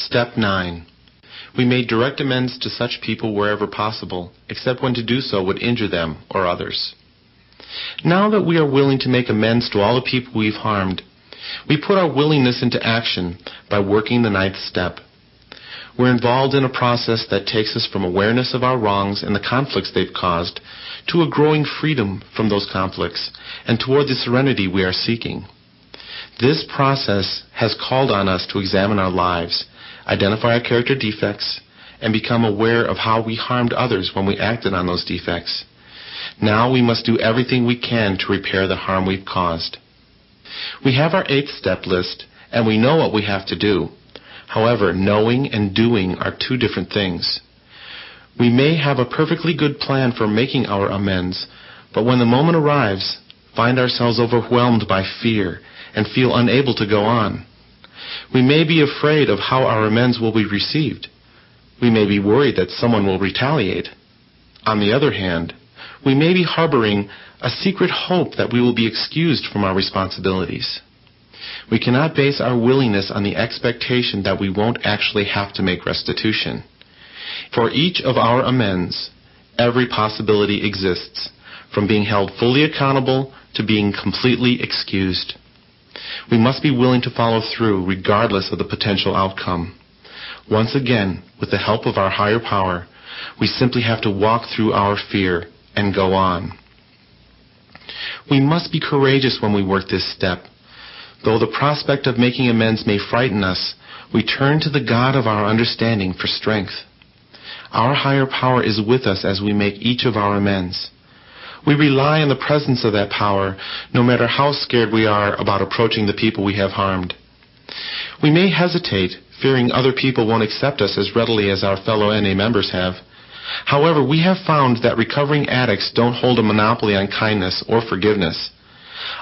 Step 9. We made direct amends to such people wherever possible, except when to do so would injure them or others. Now that we are willing to make amends to all the people we've harmed, we put our willingness into action by working the 9th step. We're involved in a process that takes us from awareness of our wrongs and the conflicts they've caused to a growing freedom from those conflicts and toward the serenity we are seeking. This process has called on us to examine our lives, identify our character defects, and become aware of how we harmed others when we acted on those defects. Now we must do everything we can to repair the harm we've caused. We have our 8th step list, and we know what we have to do. However, knowing and doing are two different things. We may have a perfectly good plan for making our amends, but when the moment arrives, find ourselves overwhelmed by fear and feel unable to go on. We may be afraid of how our amends will be received. We may be worried that someone will retaliate. On the other hand, we may be harboring a secret hope that we will be excused from our responsibilities. We cannot base our willingness on the expectation that we won't actually have to make restitution. For each of our amends, every possibility exists, from being held fully accountable to being completely excused. We must be willing to follow through regardless of the potential outcome. Once again, with the help of our higher power, we simply have to walk through our fear and go on. We must be courageous when we work this step. Though the prospect of making amends may frighten us, we turn to the God of our understanding for strength. Our higher power is with us as we make each of our amends. We rely on the presence of that power, no matter how scared we are about approaching the people we have harmed. We may hesitate, fearing other people won't accept us as readily as our fellow NA members have. However, we have found that recovering addicts don't hold a monopoly on kindness or forgiveness.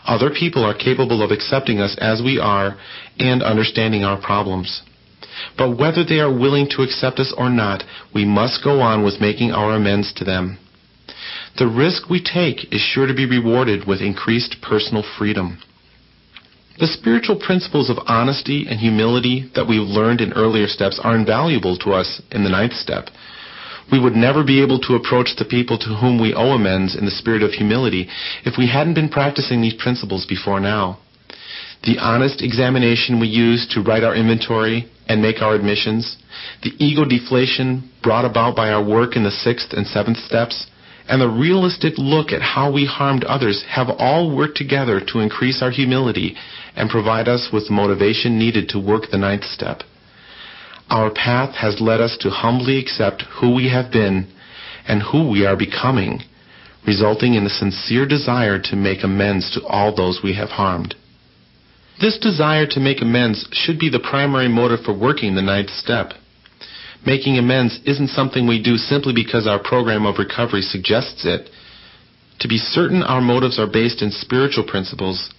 Other people are capable of accepting us as we are and understanding our problems. But whether they are willing to accept us or not, we must go on with making our amends to them. The risk we take is sure to be rewarded with increased personal freedom. The spiritual principles of honesty and humility that we've learned in earlier steps are invaluable to us in the 9th step. We would never be able to approach the people to whom we owe amends in the spirit of humility if we hadn't been practicing these principles before now. The honest examination we use to write our inventory and make our admissions, the ego deflation brought about by our work in the 6th and 7th steps, and the realistic look at how we harmed others have all worked together to increase our humility and provide us with the motivation needed to work the 9th step. Our path has led us to humbly accept who we have been and who we are becoming, resulting in a sincere desire to make amends to all those we have harmed. This desire to make amends should be the primary motive for working the 9th step. Making amends isn't something we do simply because our program of recovery suggests it. To be certain our motives are based in spiritual principles,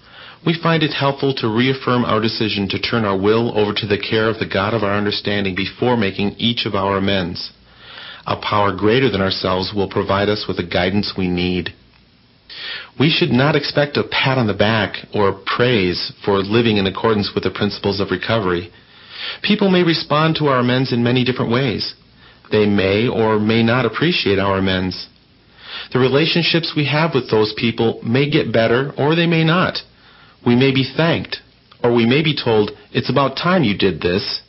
we find it helpful to reaffirm our decision to turn our will over to the care of the God of our understanding before making each of our amends. A power greater than ourselves will provide us with the guidance we need. We should not expect a pat on the back or praise for living in accordance with the principles of recovery. People may respond to our amends in many different ways. They may or may not appreciate our amends. The relationships we have with those people may get better or they may not. We may be thanked, or we may be told, "It's about time you did this."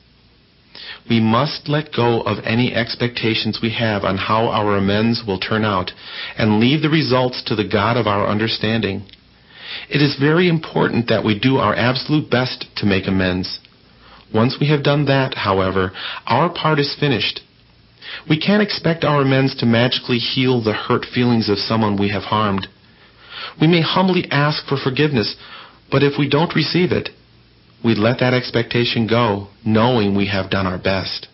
We must let go of any expectations we have on how our amends will turn out and leave the results to the God of our understanding. It is very important that we do our absolute best to make amends. Once we have done that, however, our part is finished. We can't expect our amends to magically heal the hurt feelings of someone we have harmed. We may humbly ask for forgiveness, but if we don't receive it, we let that expectation go, knowing we have done our best.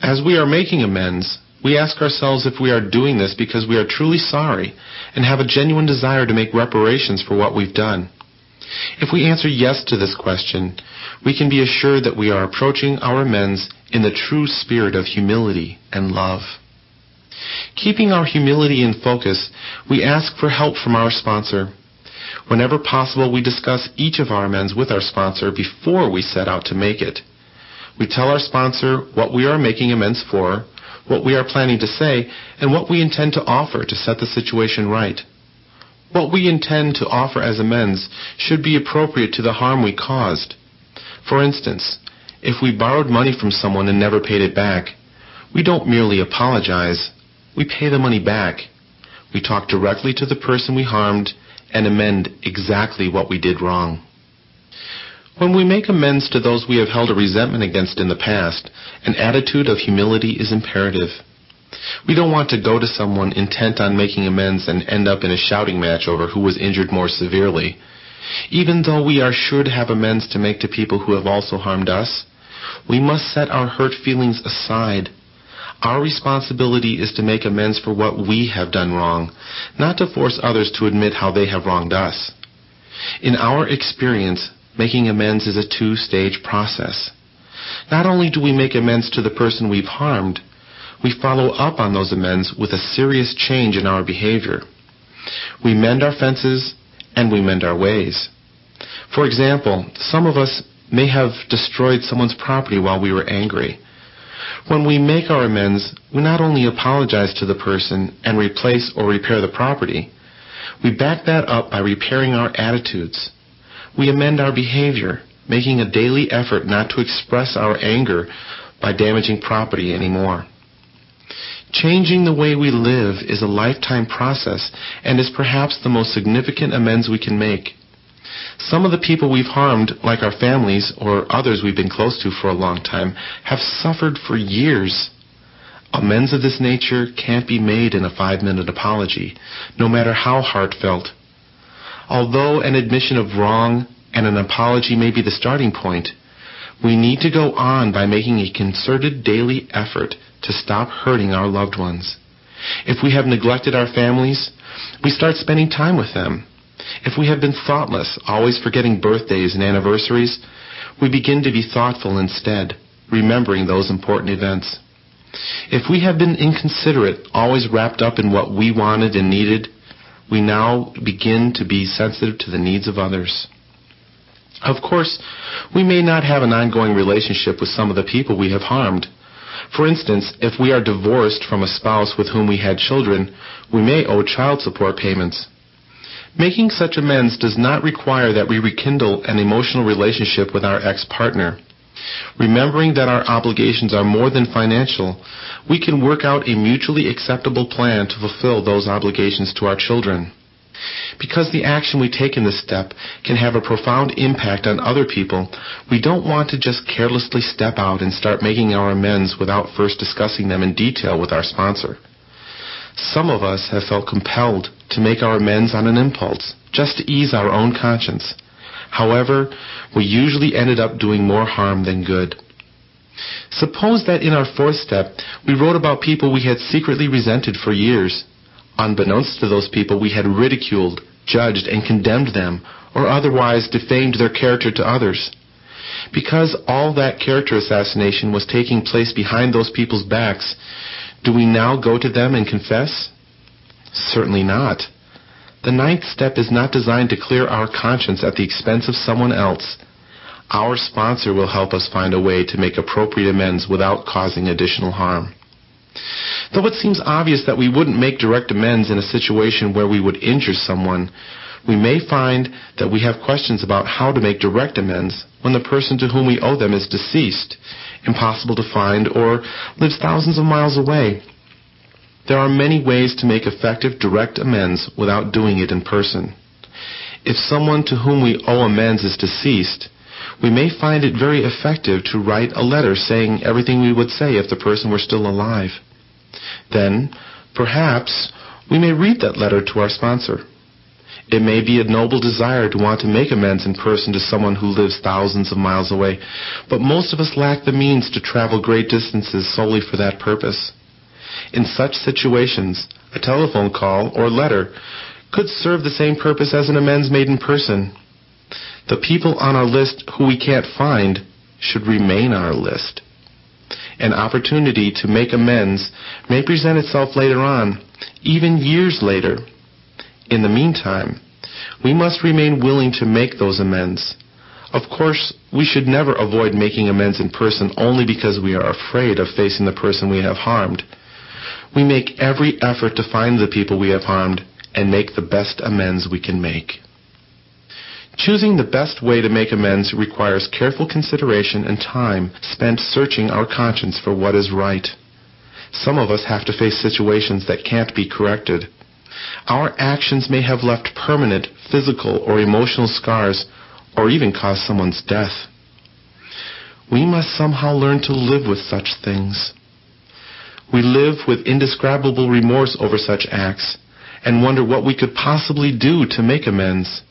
As we are making amends, we ask ourselves if we are doing this because we are truly sorry and have a genuine desire to make reparations for what we've done. If we answer yes to this question, we can be assured that we are approaching our amends in the true spirit of humility and love. Keeping our humility in focus, we ask for help from our sponsor. Whenever possible, we discuss each of our amends with our sponsor before we set out to make it. We tell our sponsor what we are making amends for, what we are planning to say, and what we intend to offer to set the situation right. What we intend to offer as amends should be appropriate to the harm we caused. For instance, if we borrowed money from someone and never paid it back, we don't merely apologize, we pay the money back. We talk directly to the person we harmed and amend exactly what we did wrong. When we make amends to those we have held a resentment against in the past, an attitude of humility is imperative. We don't want to go to someone intent on making amends and end up in a shouting match over who was injured more severely. Even though we are sure to have amends to make to people who have also harmed us, we must set our hurt feelings aside. Our responsibility is to make amends for what we have done wrong, not to force others to admit how they have wronged us. In our experience, making amends is a two-stage process. Not only do we make amends to the person we've harmed, we follow up on those amends with a serious change in our behavior. We mend our fences and we mend our ways. For example, some of us may have destroyed someone's property while we were angry. When we make our amends, we not only apologize to the person and replace or repair the property, we back that up by repairing our attitudes. We amend our behavior, making a daily effort not to express our anger by damaging property anymore. Changing the way we live is a lifetime process and is perhaps the most significant amends we can make. Some of the people we've harmed, like our families or others we've been close to for a long time, have suffered for years. Amends of this nature can't be made in a 5-minute apology, no matter how heartfelt. Although an admission of wrong and an apology may be the starting point, we need to go on by making a concerted daily effort to stop hurting our loved ones. If we have neglected our families, we start spending time with them. If we have been thoughtless, always forgetting birthdays and anniversaries, we begin to be thoughtful instead, remembering those important events. If we have been inconsiderate, always wrapped up in what we wanted and needed, we now begin to be sensitive to the needs of others. Of course, we may not have an ongoing relationship with some of the people we have harmed. For instance, if we are divorced from a spouse with whom we had children, we may owe child support payments. Making such amends does not require that we rekindle an emotional relationship with our ex-partner. Remembering that our obligations are more than financial, we can work out a mutually acceptable plan to fulfill those obligations to our children. Because the action we take in this step can have a profound impact on other people, we don't want to just carelessly step out and start making our amends without first discussing them in detail with our sponsor. Some of us have felt compelled to make our amends on an impulse, just to ease our own conscience. However, we usually ended up doing more harm than good. Suppose that in our fourth step, we wrote about people we had secretly resented for years. Unbeknownst to those people, we had ridiculed, judged, and condemned them, or otherwise defamed their character to others. Because all that character assassination was taking place behind those people's backs, do we now go to them and confess? Certainly not. The ninth step is not designed to clear our conscience at the expense of someone else. Our sponsor will help us find a way to make appropriate amends without causing additional harm. Though it seems obvious that we wouldn't make direct amends in a situation where we would injure someone, we may find that we have questions about how to make direct amends when the person to whom we owe them is deceased, impossible to find, or lives thousands of miles away. There are many ways to make effective direct amends without doing it in person. If someone to whom we owe amends is deceased, we may find it very effective to write a letter saying everything we would say if the person were still alive. Then, perhaps, we may read that letter to our sponsor. It may be a noble desire to want to make amends in person to someone who lives thousands of miles away, but most of us lack the means to travel great distances solely for that purpose. In such situations, a telephone call or letter could serve the same purpose as an amends made in person. The people on our list who we can't find should remain on our list. An opportunity to make amends may present itself later on, even years later. In the meantime, we must remain willing to make those amends. Of course, we should never avoid making amends in person only because we are afraid of facing the person we have harmed. We make every effort to find the people we have harmed and make the best amends we can make. Choosing the best way to make amends requires careful consideration and time spent searching our conscience for what is right. Some of us have to face situations that can't be corrected. Our actions may have left permanent physical or emotional scars, or even cause someone's death. We must somehow learn to live with such things. We live with indescribable remorse over such acts and wonder what we could possibly do to make amends.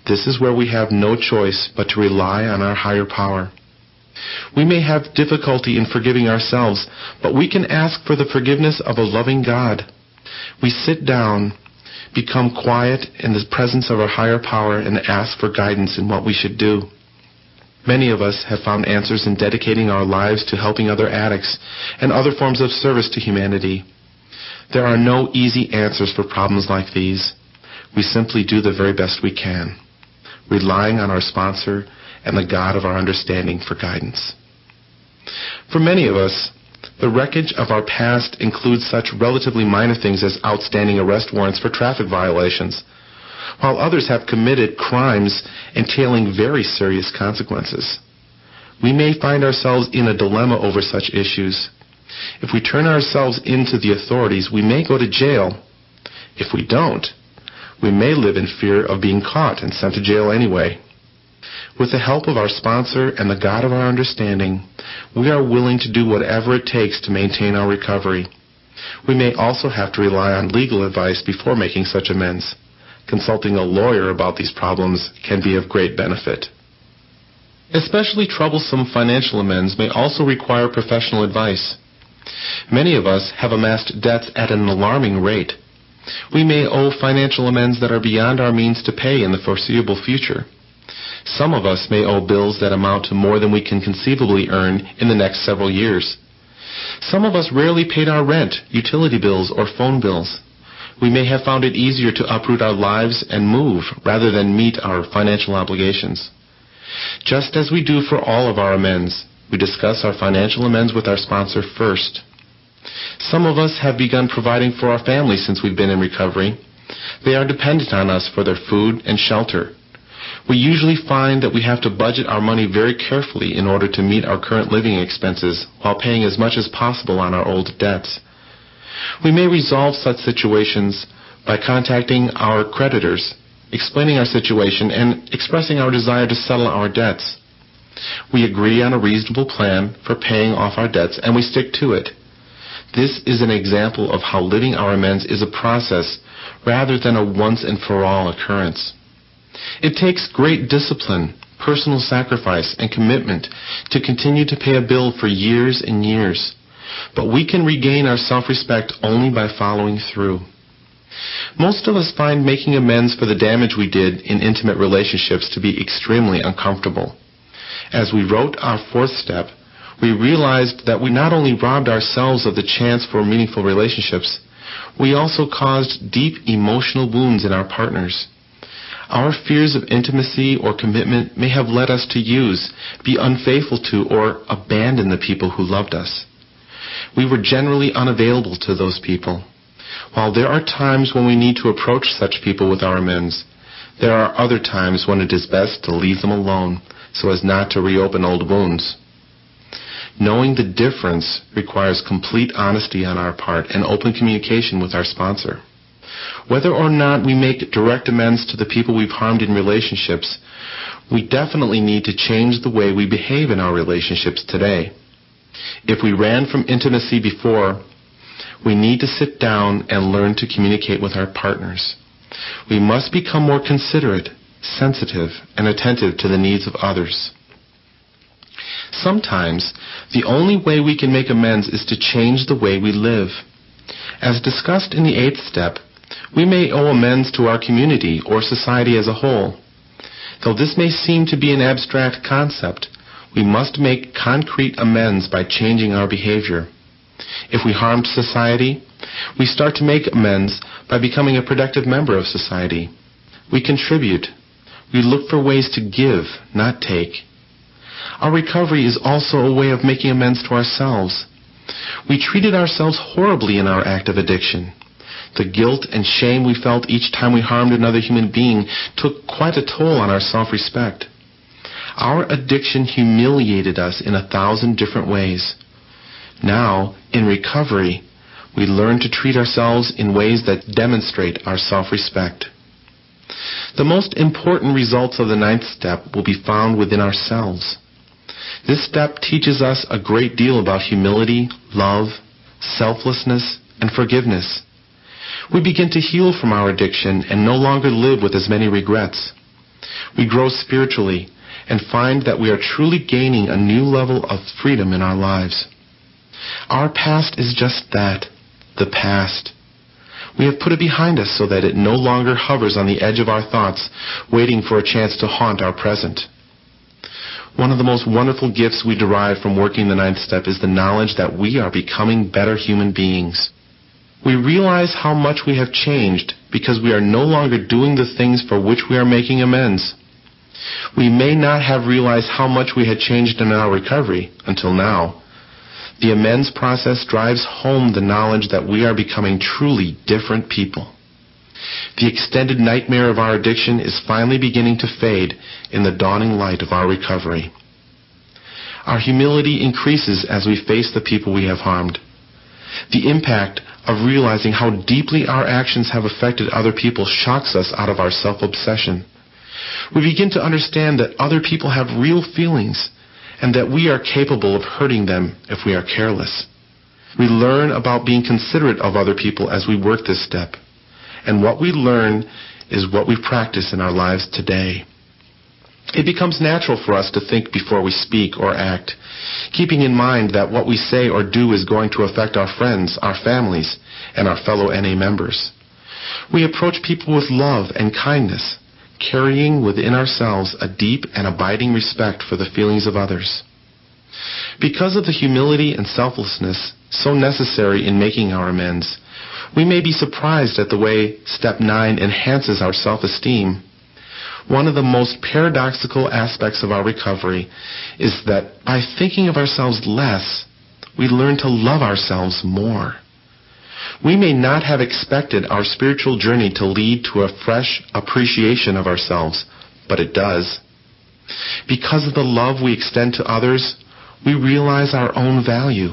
This is where we have no choice but to rely on our higher power. We may have difficulty in forgiving ourselves, but we can ask for the forgiveness of a loving God. We sit down, become quiet in the presence of our higher power, and ask for guidance in what we should do. Many of us have found answers in dedicating our lives to helping other addicts and other forms of service to humanity. There are no easy answers for problems like these. We simply do the very best we can, relying on our sponsor and the God of our understanding for guidance. For many of us, the wreckage of our past includes such relatively minor things as outstanding arrest warrants for traffic violations, while others have committed crimes entailing very serious consequences. We may find ourselves in a dilemma over such issues. If we turn ourselves into the authorities, we may go to jail. If we don't, we may live in fear of being caught and sent to jail anyway. With the help of our sponsor and the God of our understanding, we are willing to do whatever it takes to maintain our recovery. We may also have to rely on legal advice before making such amends. Consulting a lawyer about these problems can be of great benefit. Especially troublesome financial amends may also require professional advice. Many of us have amassed debts at an alarming rate. We may owe financial amends that are beyond our means to pay in the foreseeable future. Some of us may owe bills that amount to more than we can conceivably earn in the next several years. Some of us rarely paid our rent, utility bills, or phone bills. We may have found it easier to uproot our lives and move rather than meet our financial obligations. Just as we do for all of our amends, we discuss our financial amends with our sponsor first. Some of us have begun providing for our families since we've been in recovery. They are dependent on us for their food and shelter. We usually find that we have to budget our money very carefully in order to meet our current living expenses while paying as much as possible on our old debts. We may resolve such situations by contacting our creditors, explaining our situation, and expressing our desire to settle our debts. We agree on a reasonable plan for paying off our debts, and we stick to it. This is an example of how living our amends is a process rather than a once-and-for-all occurrence. It takes great discipline, personal sacrifice, and commitment to continue to pay a bill for years and years. But we can regain our self-respect only by following through. Most of us find making amends for the damage we did in intimate relationships to be extremely uncomfortable. As we wrote our fourth step, we realized that we not only robbed ourselves of the chance for meaningful relationships, we also caused deep emotional wounds in our partners. Our fears of intimacy or commitment may have led us to use, be unfaithful to, or abandon the people who loved us. We were generally unavailable to those people. While there are times when we need to approach such people with our amends, there are other times when it is best to leave them alone so as not to reopen old wounds. Knowing the difference requires complete honesty on our part and open communication with our sponsor. Whether or not we make direct amends to the people we've harmed in relationships, we definitely need to change the way we behave in our relationships today. If we ran from intimacy before, we need to sit down and learn to communicate with our partners. We must become more considerate, sensitive, and attentive to the needs of others. Sometimes, the only way we can make amends is to change the way we live. As discussed in the 8th step, we may owe amends to our community or society as a whole. Though this may seem to be an abstract concept, we must make concrete amends by changing our behavior. If we harmed society, we start to make amends by becoming a productive member of society. We contribute. We look for ways to give, not take. Our recovery is also a way of making amends to ourselves. We treated ourselves horribly in our act of addiction. The guilt and shame we felt each time we harmed another human being took quite a toll on our self-respect. Our addiction humiliated us in 1,000 different ways. Now, in recovery, we learn to treat ourselves in ways that demonstrate our self-respect. The most important results of the 9th step will be found within ourselves. This step teaches us a great deal about humility, love, selflessness, and forgiveness. We begin to heal from our addiction and no longer live with as many regrets. We grow spiritually and find that we are truly gaining a new level of freedom in our lives. Our past is just that, the past. We have put it behind us so that it no longer hovers on the edge of our thoughts, waiting for a chance to haunt our present. One of the most wonderful gifts we derive from working the 9th step is the knowledge that we are becoming better human beings. We realize how much we have changed because we are no longer doing the things for which we are making amends. We may not have realized how much we had changed in our recovery until now. The amends process drives home the knowledge that we are becoming truly different people. The extended nightmare of our addiction is finally beginning to fade in the dawning light of our recovery. Our humility increases as we face the people we have harmed. The impact of realizing how deeply our actions have affected other people shocks us out of our self-obsession. We begin to understand that other people have real feelings and that we are capable of hurting them if we are careless. We learn about being considerate of other people as we work this step. And what we learn is what we practice in our lives today. It becomes natural for us to think before we speak or act, keeping in mind that what we say or do is going to affect our friends, our families, and our fellow NA members. We approach people with love and kindness, carrying within ourselves a deep and abiding respect for the feelings of others. Because of the humility and selflessness so necessary in making our amends, we may be surprised at the way Step 9 enhances our self-esteem. One of the most paradoxical aspects of our recovery is that by thinking of ourselves less, we learn to love ourselves more. We may not have expected our spiritual journey to lead to a fresh appreciation of ourselves, but it does. Because of the love we extend to others, we realize our own value.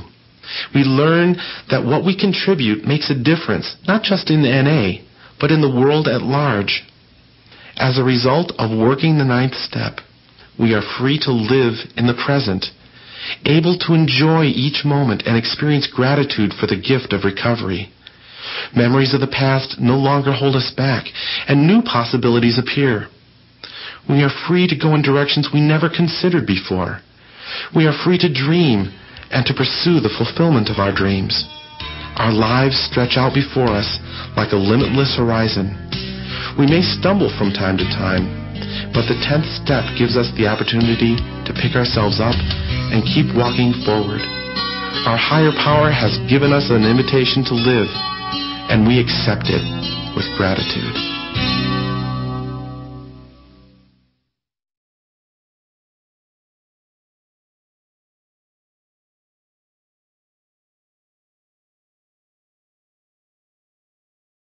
We learn that what we contribute makes a difference, not just in the NA, but in the world at large. As a result of working the 9th step, we are free to live in the present, able to enjoy each moment and experience gratitude for the gift of recovery. Memories of the past no longer hold us back, and new possibilities appear. We are free to go in directions we never considered before. We are free to dream and to pursue the fulfillment of our dreams. Our lives stretch out before us like a limitless horizon. We may stumble from time to time, but the 10th step gives us the opportunity to pick ourselves up and keep walking forward. Our higher power has given us an invitation to live, and we accept it with gratitude.